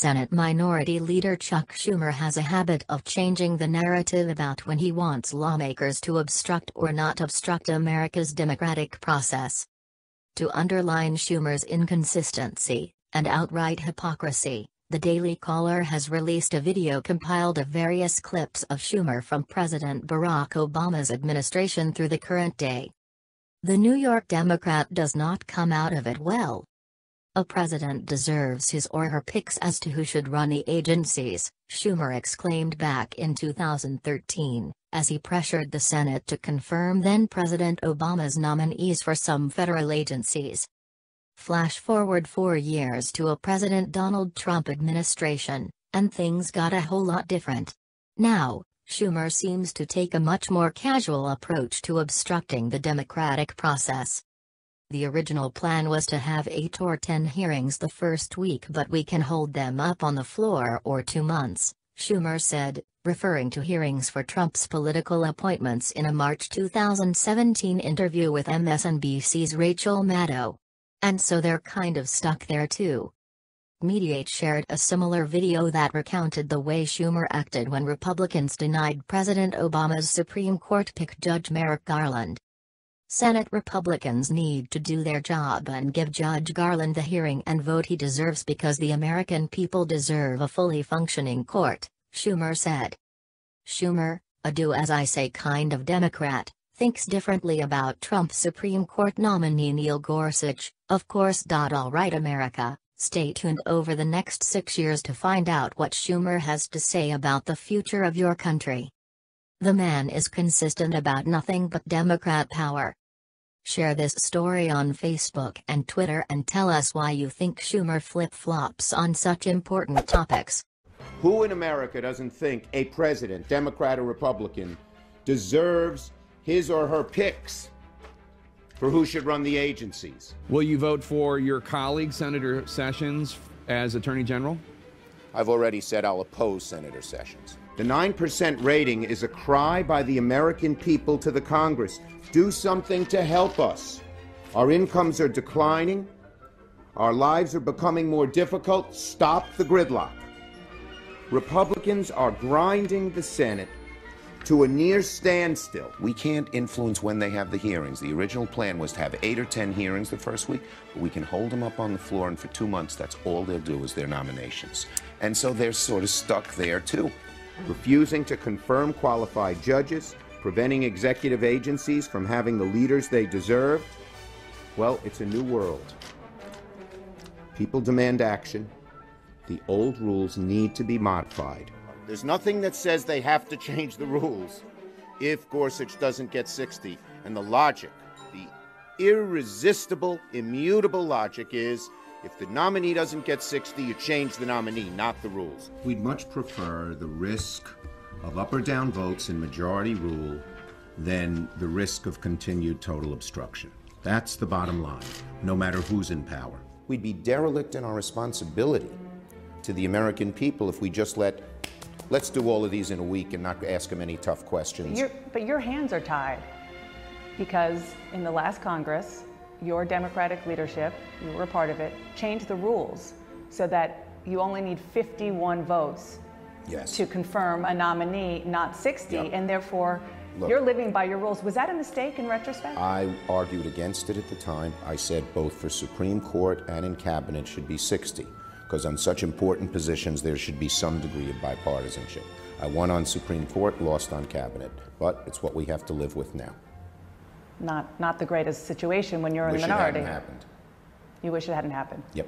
Senate Minority Leader Chuck Schumer has a habit of changing the narrative about when he wants lawmakers to obstruct or not obstruct America's democratic process. To underline Schumer's inconsistency and outright hypocrisy, the Daily Caller has released a video compiled of various clips of Schumer from President Barack Obama's administration through the current day. The New York Democrat does not come out of it well. A president deserves his or her picks as to who should run the agencies, Schumer exclaimed back in 2013, as he pressured the Senate to confirm then-President Obama's nominees for some federal agencies. Flash forward 4 years to a President Donald Trump administration, and things got a whole lot different. Now, Schumer seems to take a much more casual approach to obstructing the democratic process. The original plan was to have 8 or 10 hearings the first week, but we can hold them up on the floor or 2 months, Schumer said, referring to hearings for Trump's political appointments in a March 2017 interview with MSNBC's Rachel Maddow. And so they're kind of stuck there too. Mediaite shared a similar video that recounted the way Schumer acted when Republicans denied President Obama's Supreme Court pick Judge Merrick Garland. Senate Republicans need to do their job and give Judge Garland the hearing and vote he deserves because the American people deserve a fully functioning court, Schumer said. Schumer, a do-as-I-say kind of Democrat, thinks differently about Trump Supreme Court nominee Neil Gorsuch, of course. All right, America, stay tuned over the next 6 years to find out what Schumer has to say about the future of your country. The man is consistent about nothing but Democrat power. Share this story on Facebook and Twitter and tell us why you think Schumer flip-flops on such important topics. Who in America doesn't think a president, Democrat or Republican, deserves his or her picks for who should run the agencies? Will you vote for your colleague, Senator Sessions, as Attorney General? I've already said I'll oppose Senator Sessions. The 9% rating is a cry by the American people to the Congress. Do something to help us. Our incomes are declining. Our lives are becoming more difficult. Stop the gridlock. Republicans are grinding the Senate to a near standstill. We can't influence when they have the hearings. The original plan was to have 8 or 10 hearings the first week, but we can hold them up on the floor, and for 2 months, that's all they'll do is their nominations. And so they're sort of stuck there, too. Refusing to confirm qualified judges, preventing executive agencies from having the leaders they deserve. Well, it's a new world. People demand action. The old rules need to be modified. There's nothing that says they have to change the rules if Gorsuch doesn't get 60. And the logic, the irresistible, immutable logic is, if the nominee doesn't get 60, you change the nominee, not the rules. We'd much prefer the risk of up or down votes in majority rule than the risk of continued total obstruction. That's the bottom line, no matter who's in power. We'd be derelict in our responsibility to the American people if we just let's do all of these in a week and not ask them any tough questions. But your hands are tied, because in the last Congress, your Democratic leadership, you were a part of it, changed the rules so that you only need 51 votes to confirm a nominee, not 60, and therefore you're living by your rules. Was that a mistake in retrospect? I argued against it at the time. I said both for Supreme Court and in Cabinet should be 60, because on such important positions there should be some degree of bipartisanship. I won on Supreme Court, lost on Cabinet, but it's what we have to live with now. Not the greatest situation when you're in the minority. Wish it hadn't happened. You wish it hadn't happened. Yep.